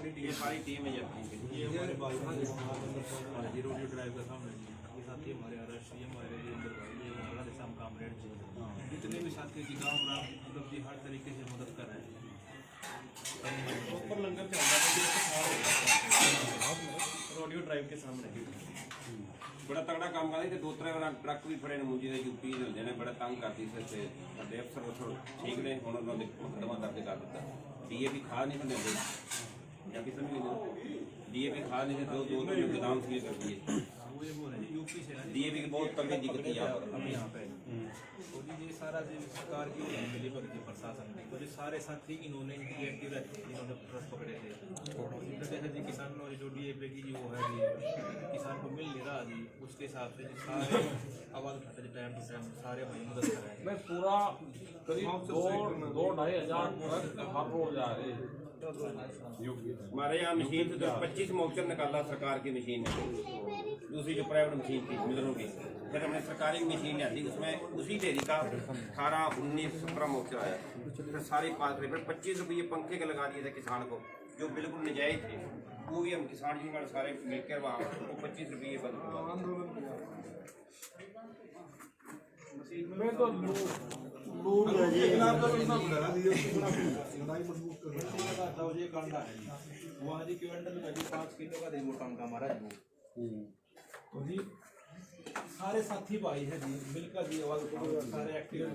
सारी टीम है ये हमारे रोडियो ड्राइव का सामने ये साथी हमारे आरएससी हमारे अंदर भाई ये हमारे साम कामरेड जी जितने भी साथी जी गाँव मतलब जी हर तरीके से मदद कर रहे हैं। ऊपर लंगर चल रहा है रोडियो ड्राइव के सामने बड़ा तगड़ा काम कर रहे थे। 2-3 ट्रक भी फड़े मुंजी ने यूपी दे ने बड़ा तंग करती से अफसर उस ठीक ने हम उन्होंने मुकदमा दर्ज कर दिता। डीएपी खाद नहीं देते या किसी भी डीएपी खाद नहीं देते दो गोदाम से कर दिए यूपी से डीएपी की बहुत तंगी दिक्कत है अभी यहाँ पे। तो ये सारा जो सरकार की मिली भगत प्रशासन की तो सारे साथी इन्होंने इन्होंने ट्रस्ट पकड़े थे। जैसे जी किसानों जो डीएपी की वो है जी किसान को मिल नहीं रहा जी उसके हिसाब से सारे आवाज़ उठाते टाइम टू टाइम सारे भाई मदद कर रहे हैं। मैं पूरा करीब 2-2-2.5 हज़ार हर रोज आ रहे हैं। हमारे यहाँ मशीन से 25 मोक्चर निकाला सरकार की मशीन है। दूसरी जो प्राइवेट मशीन थी मिलरों की फिर हमने सरकारी मशीन लिया थी उसमें उसी डेरी का 18-19-17 मोक्चर आया। फिर सारे पास फिर 25 रुपये पंखे के लगा दिए थे किसान को जो बिल्कुल नजायज थे। वो भी हम किसान जी का सारे मिलकर वहाँ वो 25 रुपये बंद हुआ। सारे साथी भाई है जी मिलकर जी आवाज सारे एक्टिव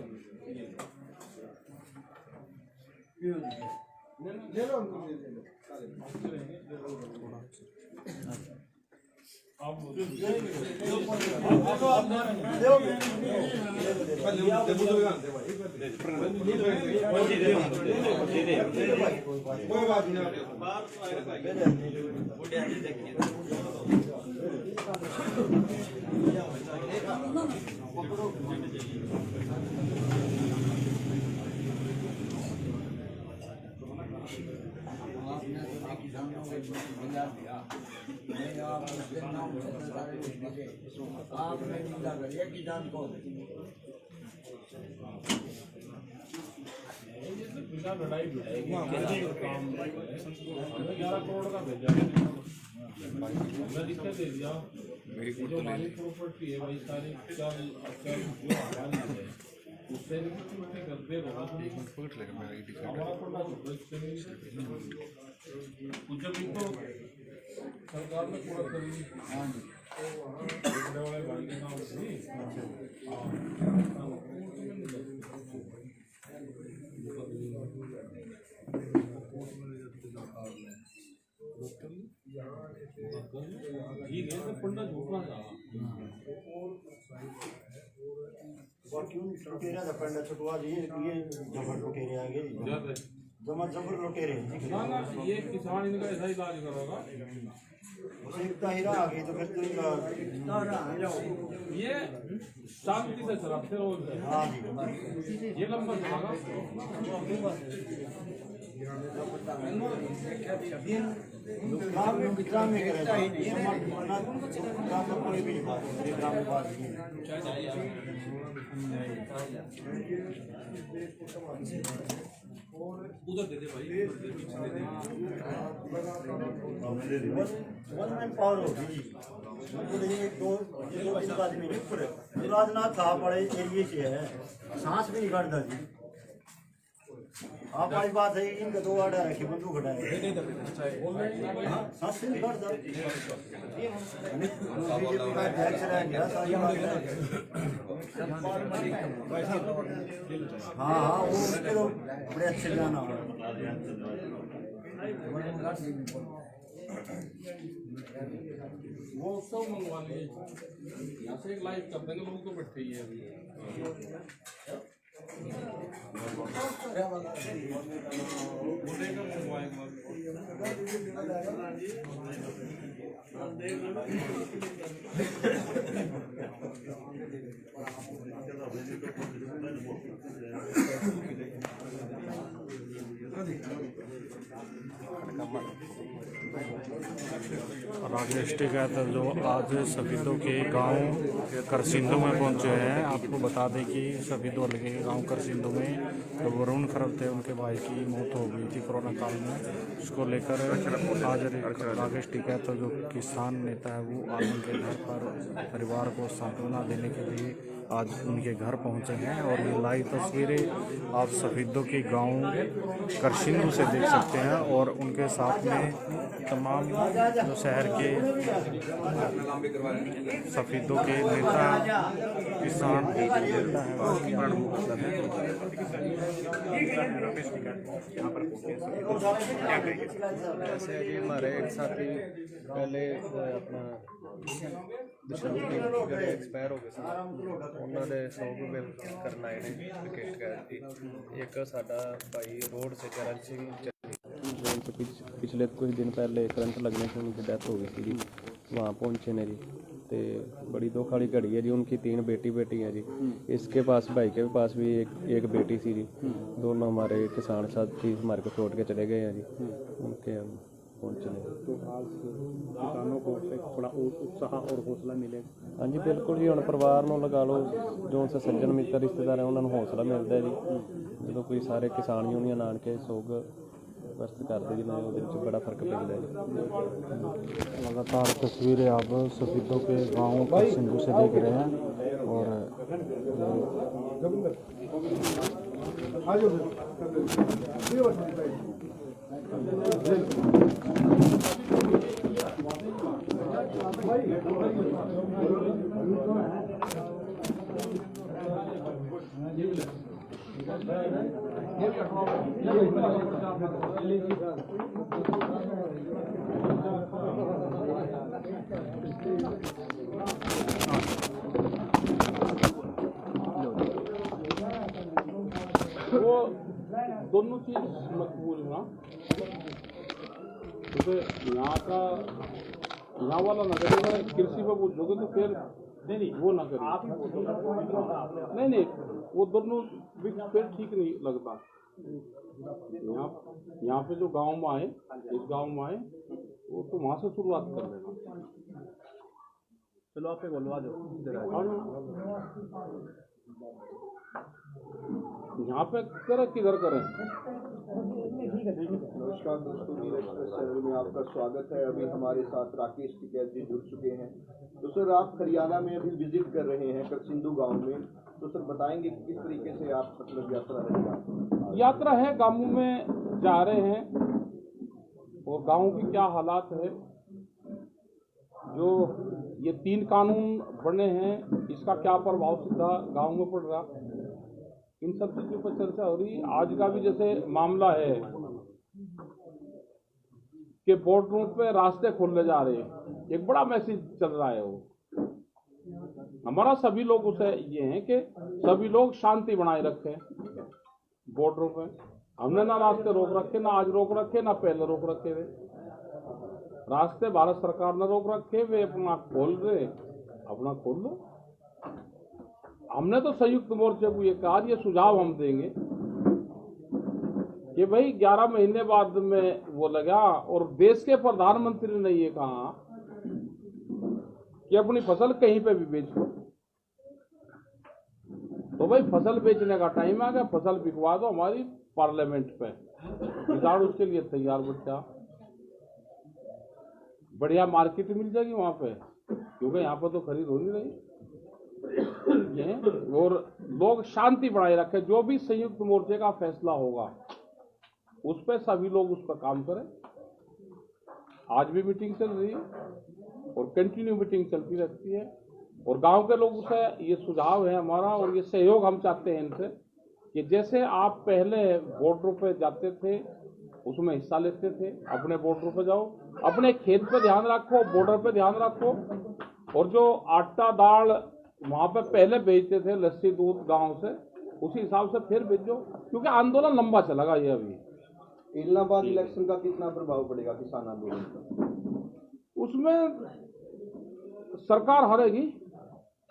कोई बात आपने निंदा करिए किसान को लड़ाई 11 करोड़ का भेजा दिक्कत दे दिया। जो हमारी प्रॉपर्टी है भाई सारी चल उससे करते रहो कुछ भी तो सरकार ने पूरा करेगी। वाले भाई के नाम से ठीक है तो पंडा झूठा था क्यों लुटेरा था पंडा छुटवा दिए ये जबर लुटेरे आ गए जमा जबर लुटेरे ना ये किसान इनका ऐसा ही इलाज करोगा इतना हीरा आ गई तो फिर तो ये शांति से चलाते रोज हाँ ये लंबा चलागा ग्राम में करेगा कोई भी नहीं बात ग्राम में बात उधर दे दे भाई वन मैन पावर होगी जी एक दो आदमी राजनाथ था बड़े एरिए से है सांस भी नहीं काटता जी। आप वाली बात है इनका 2 आर्डर रखे बंदूक हटाए सांस नहीं काटता हाँ हाँ वो तो बड़े अच्छे गाना वो सब मंगवा लिए यहाँ से एक लाइव कर देंगे लोगों को बैठे ही है अभी कमर राकेश टिकैत जो आज सफीदों के गांव करसिंधु में पहुंचे हैं। आपको बता दें कि सफीदों के गांव करसिंधु में जो वरुण खरब थे, उनके भाई की मौत हो गई थी कोरोना काल में। इसको लेकर आज राकेश टिकैत जो किसान नेता है, वो आज उनके घर पर परिवार को सांत्वना देने के लिए आज उनके घर पहुंचे हैं। और ये लाइव तस्वीरें आप सफीदों के गांव करसिंधु से देख सकते हैं। और उनके साथ में तमाम जो शहर के सफीदों के नेता किसान नेता हैं। ऐसे जी हमारे एक साथी पहले अपना एक्सपायर हो गए थे, उन्होंने 100 रुपये करना है विकेट गए। एक साडा भाई रोड से चरण सिंह ट्रेन से पिछले कुछ दिन पहले करंट लगने से उनकी डेथ हो गई थी जी। वहाँ पहुँचे ने जी, तो बड़ी दुख वाली घड़ी है जी। उनकी 3 बेटी हैं जी। इसके पास भाई के पास भी एक बेटी थी जी। दोनों हमारे किसान साथी हमारे को छोड़ के चले गए हैं जी। उनके हम पहुँचे तो आज किसानों को थोड़ा उत्साह और हौसला मिलेगा। हाँ जी बिल्कुल जी। हम परिवार में लगा लो, जो उनसे सज्जन मित्र रिश्तेदार हैं, उन्होंने हौसला मिलता है जी। जो कोई सारे किसान यूनियन आन के सोग व्यस्त करते जी, वो बड़ा फर्क पैदा है। लगातार तस्वीरें आप सफीदों के गांव करसिंधु से देख रहे हैं। और वो दोनों चीज मकबूल है। जैसे यहाँ वाला नजरिया कृषि पे बोलोगे तो फिर नहीं वो ना करिए। नहीं वो दोनों फिर ठीक नहीं लगता। यहाँ पे जो गांव में आए, इस गांव में आए, वो तो वहां से शुरुआत कर लेना। चलो आप बोलवा दो यहाँ पे किधर करें। नमस्कार दोस्तों, नीर एक्सप्रेस चैनल में आपका स्वागत है। अभी हमारे साथ राकेश टिकैत जी जुड़ चुके हैं। तो सर, आप हरियाणा में अभी विजिट कर रहे हैं करसिंधु गांव में, तो सर बताएंगे कि किस तरीके से आप मतलब यात्रा रहेगा? यात्रा है, गांवों में जा रहे हैं और गांव की क्या हालात है, जो ये 3 कानून बने हैं, इसका क्या प्रभाव सीधा गांव में पड़ रहा, इन सब चीजों पर चर्चा हो रही। आज का भी जैसे मामला है कि बोर्ड रोड पे रास्ते खोलने जा रहे हैं, एक बड़ा मैसेज चल रहा है। वो हमारा सभी लोग उसे ये है कि सभी लोग शांति बनाए रखें बॉर्डरों पे। हमने ना रास्ते रोक रखे, ना आज रोक रखे, ना पहले रोक रखे। वे रास्ते भारत सरकार ने रोक रखे, वे अपना खोल रहे, अपना खोल लो। हमने तो संयुक्त मोर्चे को ये कहा, ये सुझाव हम देंगे कि भाई 11 महीने बाद में वो लगा, और देश के प्रधानमंत्री ने ये कहा कि अपनी फसल कहीं पे भी बेच दो। तो भाई फसल बेचने का टाइम आ गया, फसल बिकवा दो हमारी पार्लियामेंट पे। किसान उसके लिए तैयार बच्चा, बढ़िया मार्केट मिल जाएगी वहां पे, क्योंकि यहाँ पे तो खरीद हो नहीं रही। और लोग शांति बनाए रखें। जो भी संयुक्त मोर्चे का फैसला होगा उस पर सभी लोग उस पर काम करें। आज भी मीटिंग चल रही है और कंटिन्यू मीटिंग चलती रहती है। और गांव के लोगों से ये सुझाव है हमारा, और ये सहयोग हम चाहते हैं इनसे, कि जैसे आप पहले बॉर्डरों पे जाते थे, उसमें हिस्सा लेते थे, अपने बॉर्डरों पे जाओ, अपने खेत पे ध्यान रखो, बॉर्डर पे ध्यान रखो। और जो आटा दाल वहां पे पहले बेचते थे, लस्सी दूध गांव से, उसी हिसाब से फिर भेजो, क्योंकि आंदोलन लंबा चलेगा। ये अभी इलाहाबाद इलेक्शन का कितना प्रभाव पड़ेगा किसान आंदोलन पर? उसमें सरकार हारेगी,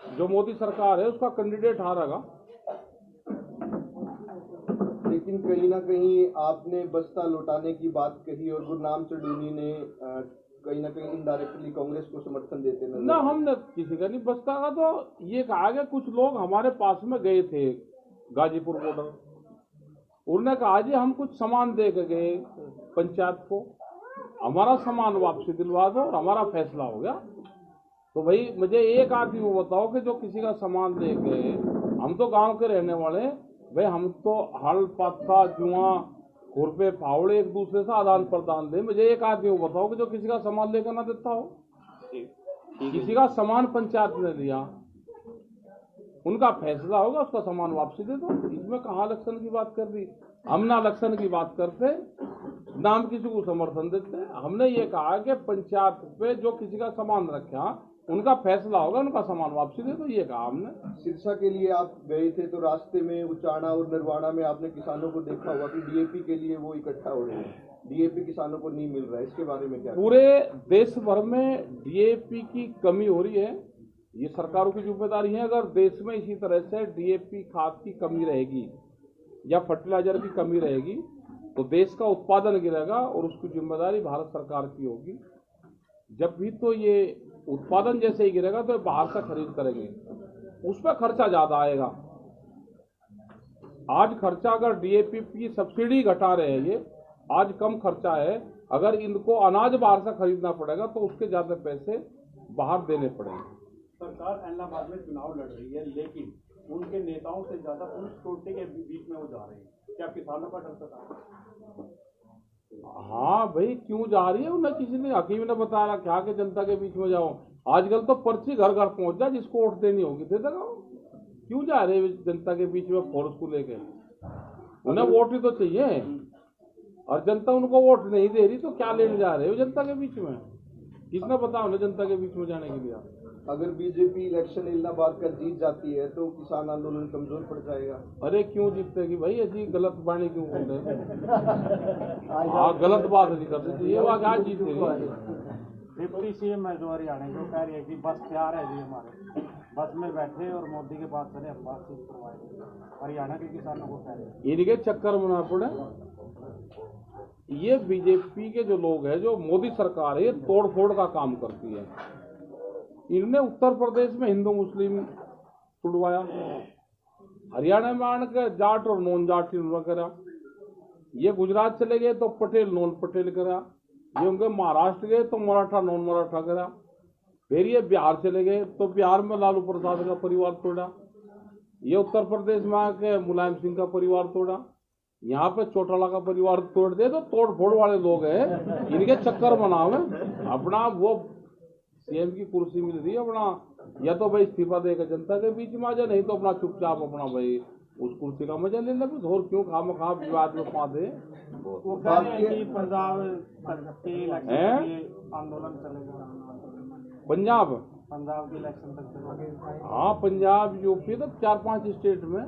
जो मोदी सरकार है उसका कैंडिडेट हारेगा। लेकिन कहीं ना कहीं आपने बस्ता लौटाने की बात कही और गुरनाम चढ़ूनी ने कहीं ना कहीं इनडायरेक्टली कांग्रेस को समर्थन देते नजर ना, आए। हमने किसी का नहीं बस्ता का। तो ये कहा कि कुछ लोग हमारे पास में गए थे गाजीपुर बॉर्डर, उन्होंने कहा जी हम कुछ सामान दे के गए पंचायत को, हमारा सामान वापसी दिलवा दो और हमारा फैसला हो गया। तो भाई मुझे एक आदमी वो बताओ कि जो किसी का सामान दे गए, हम तो गांव के रहने वाले, भाई हम तो हल पत्ता जुआ खुरपे फावड़े एक दूसरे से आदान प्रदान दे। मुझे एक आदमी वो बताओ कि जो किसी का सामान लेकर ना देता हो। किसी का सामान पंचायत ने दिया, उनका फैसला होगा, उसका सामान वापसी दे दो। इसमें कहाँ इलेक्शन की बात कर दी? हम ना इलेक्शन की बात करते, ना हम किसी को समर्थन देते। हमने ये कहा कि पंचायत पे जो किसी का सामान रखा, उनका फैसला होगा, उनका सामान वापसी दे दो, ये कहा हमने। सिरसा के लिए आप गए थे तो रास्ते में उचाना और नरवाना में आपने किसानों को देखा होगा कि डीएपी के लिए वो इकट्ठा हो रहे हैं, डीएपी किसानों को नहीं मिल रहा है, इसके बारे में क्या? पूरे देश भर में डीएपी की कमी हो रही है, ये सरकारों की जिम्मेदारी है। अगर देश में इसी तरह से डीएपी खाद की कमी रहेगी या फर्टिलाइजर की कमी रहेगी तो देश का उत्पादन गिरेगा और उसकी जिम्मेदारी भारत सरकार की होगी। जब भी तो ये उत्पादन जैसे ही गिरेगा तो बाहर से खरीद करेंगे, उस पर खर्चा ज्यादा आएगा। आज खर्चा अगर डीएपी की सब्सिडी घटा रहे हैं, ये आज कम खर्चा है। अगर इनको अनाज बाहर से खरीदना पड़ेगा तो उसके ज्यादा पैसे बाहर देने पड़ेंगे। सरकार इलाहाबाद में चुनाव लड़ रही है, लेकिन उनके नेताओं से ज्यादा पुलिस टोटे के बीच में वो जा रहे हैं। क्या किसानों का डर सता? हाँ भाई, क्यों जा रही है? उन्हें किसी ने, हकीम ने बताया क्या कि जनता के बीच में जाओ। आजकल तो पर्ची घर घर पहुंच जाए, जिसको वोट देनी होगी दे देगा। क्यों जा रहे हैं जनता के बीच में फोर्स को लेके? उन्हें वोट ही तो चाहिए, और जनता उनको वोट नहीं दे रही तो क्या लेने जा रहे हो जनता के बीच में? किसने बताया उन्हें जनता के बीच में जाने के लिए? अगर बीजेपी इलेक्शन इलाहाबाद का जीत जाती है तो किसान आंदोलन कमजोर पड़ जाएगा। अरे क्यों जीतेगी भाई? ऐसी गलत बाणी क्यों कर रहे हैं? हाँ, गलत बात नहीं करते चाहिए। वो क्या जीतेगी? डिप्टी सीएम है जो हरियाणा जो कह रही है कि बस तैयार है जी, हमारे बस में बैठे और मोदी के पास चले, हम बातचीत करवाएंगे। हरियाणा के किसानों को कह रहे हैं इनके चक्कर में ना पड़े। ये बीजेपी के जो लोग हैं, जो मोदी सरकार है, ये तोड़ फोड़ का काम करती है। इन्होंने उत्तर प्रदेश में हिंदू मुस्लिम छुड़वाया, हरियाणा में आने के जाट और नॉन जाट इन्होंने करा। ये गुजरात चले गए तो पटेल नॉन पटेल करा। ये उनके महाराष्ट्र गए तो मराठा नॉन मराठा करा। फिर ये बिहार चले गए तो बिहार में लालू प्रसाद का परिवार तोड़ा। ये उत्तर प्रदेश में आके मुलायम सिंह का परिवार तोड़ा। यहाँ पे चौटाला का परिवार तोड़ दे। तो तोड़ फोड़ वाले लोग हैं, इनके चक्कर बनावे अपना। वो सीएम की कुर्सी मिल रही है अपना, या तो भाई इस्तीफा देकर जनता के बीच में आ जाए, नहीं तो अपना चुपचाप अपना भाई उस कुर्सी का मजा ले ले। और क्यों खामखा विवाद में पा दे? वो कह रहे हैं कि पंजाब के इलेक्शन के लिए आंदोलन चलेगा। पंजाब के इलेक्शन तक चलेगा। हाँ, पंजाब यूपी तो 4-5 स्टेट में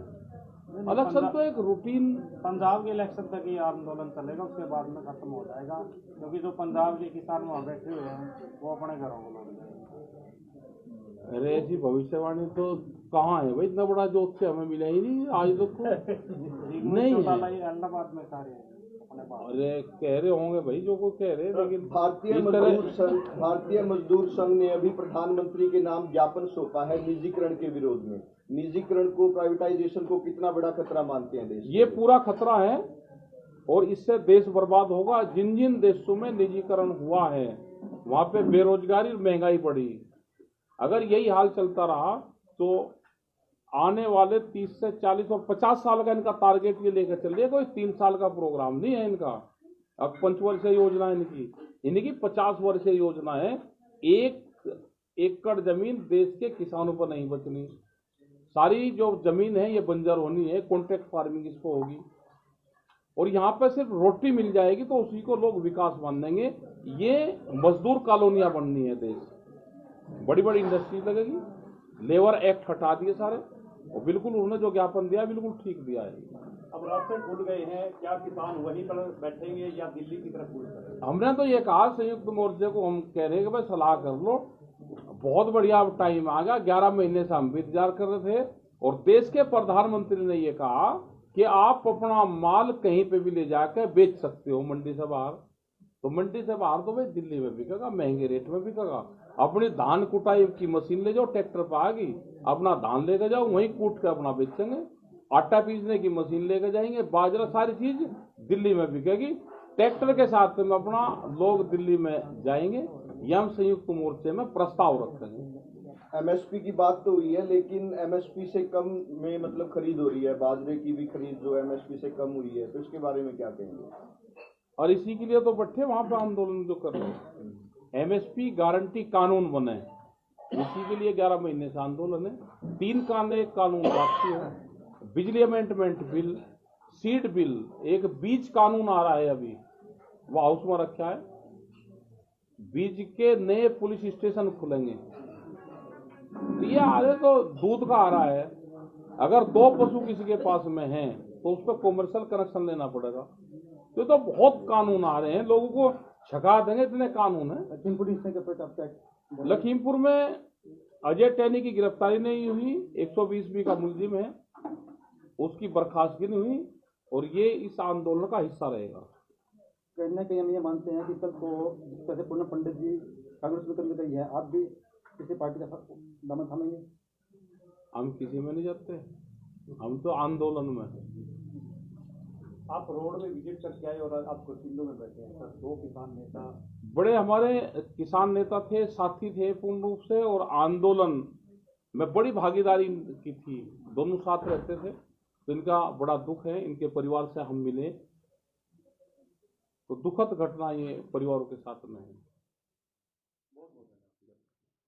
इलेक्शन तो एक रूटीन। पंजाब के इलेक्शन तक ही आंदोलन चलेगा, उसके बाद में खत्म हो जाएगा, क्योंकि जो पंजाब के किसान वहाँ बैठे हुए हैं वो अपने घरों को लौट जाएंगे। अरे ऐसी भविष्यवाणी तो कहाँ है भाई? इतना बड़ा जोत से हमें मिला ही नहीं आज तक को। नहीं है। इलाहाबाद में सारे अपने पास। अरे कह रहे होंगे भाई जो को कह रहे, लेकिन भारतीय मजदूर संघ ने अभी प्रधानमंत्री के नाम ज्ञापन सौंपा है निजीकरण के विरोध में। निजीकरण को, प्राइवेटाइजेशन को कितना बड़ा खतरा मानते हैं देश? ये पूरा खतरा है और इससे देश बर्बाद होगा। जिन जिन देशों में निजीकरण हुआ है वहां पे बेरोजगारी और महंगाई बढ़ी। अगर यही हाल चलता रहा तो आने वाले 30 से 40 और 50 साल का इनका टारगेट ये लेकर चल रही है। कोई 3 साल का प्रोग्राम नहीं है इनका। अब 5 वर्षीय योजना इनकी 50 वर्षीय योजना है। 1 एकड़ जमीन देश के किसानों पर नहीं बचनी। सारी जो जमीन है ये बंजर होनी है, कॉन्ट्रैक्ट फार्मिंग इसको होगी, और यहाँ पे सिर्फ रोटी मिल जाएगी तो उसी को लोग विकास मान देंगे। ये मजदूर कॉलोनियां बननी है देश, बड़ी बड़ी इंडस्ट्री लगेगी। लेबर एक्ट हटा दिए सारे, और बिल्कुल उन्होंने जो ज्ञापन दिया बिल्कुल ठीक दिया है। अब रास्ते खुल गए हैं, क्या किसान वहीं पर बैठेंगे या दिल्ली की तरफ कूच करेंगे? हमने तो ये कहा संयुक्त मोर्चे को, हम कह रहे हैं कि भाई सलाह कर लो, बहुत बढ़िया अब टाइम आ गया। 11 महीने से हम भी इंतजार कर रहे थे, और देश के प्रधानमंत्री ने ये कहा कि आप अपना माल कहीं पे भी ले जाकर बेच सकते हो मंडी से बाहर, तो मंडी से बाहर तो भाई दिल्ली में बिकेगा, महंगे रेट में बिकेगा। अपनी धान कुटाई की मशीन ले जाओ, ट्रैक्टर पर आ गई, अपना धान लेकर जाओ, वहीं कूट के अपना बेचेंगे। आटा पीसने की मशीन लेकर जाएंगे, बाजरा, सारी चीज दिल्ली में बिकेगी। ट्रैक्टर के साथ में अपना लोग दिल्ली में जाएंगे। यह हम संयुक्त मोर्चे में प्रस्ताव रखेंगे। एमएसपी की बात तो हुई है, लेकिन एमएसपी से कम में मतलब खरीद हो रही है, बाजरे की भी खरीद जो एमएसपी से कम हुई है, तो इसके बारे में क्या कहेंगे? और इसी के लिए तो बैठे वहां पर आंदोलन जो कर रहे हैं। एमएसपी गारंटी कानून बने, इसी के लिए 11 महीने से आंदोलन है। 3 कानून बाकी है, बिजली अमेंडमेंट बिल, सीड बिल, एक बीज कानून आ रहा है अभी, वो हाउस में रखा है। बीज के नए पुलिस स्टेशन खुलेंगे। ये आगे तो दूध का आ रहा है, अगर 2 पशु किसी के पास में हैं तो उस पर कॉमर्शियल कनेक्शन लेना पड़ेगा। तो बहुत कानून आ रहे हैं, लोगों को छका देंगे, इतने कानून है। लखीमपुर में अजय टैनी की गिरफ्तारी नहीं हुई, 120B का मुलजिम है, उसकी बर्खास्तगी नहीं हुई, और ये इस आंदोलन का हिस्सा रहेगा। कहीं ना कहीं हम ये मानते हैं कि कल को जैसे पूर्ण पंडित जी कांग्रेस में करने गई है, आप भी किसी पार्टी का दामन थामेंगे? हम किसी में नहीं जाते, हम तो आंदोलन में हैं। आप रोड में विजिट करके आए और आप कुर्सियों में बैठे हैं सर। 2 किसान नेता, बड़े हमारे किसान नेता थे, साथी थे पूर्ण रूप से, और आंदोलन में बड़ी भागीदारी की थी, दोनों साथ रहते थे। तो इनका बड़ा दुख है, इनके परिवार से हम मिले तो दुखद घटना ये परिवारों के साथ में है।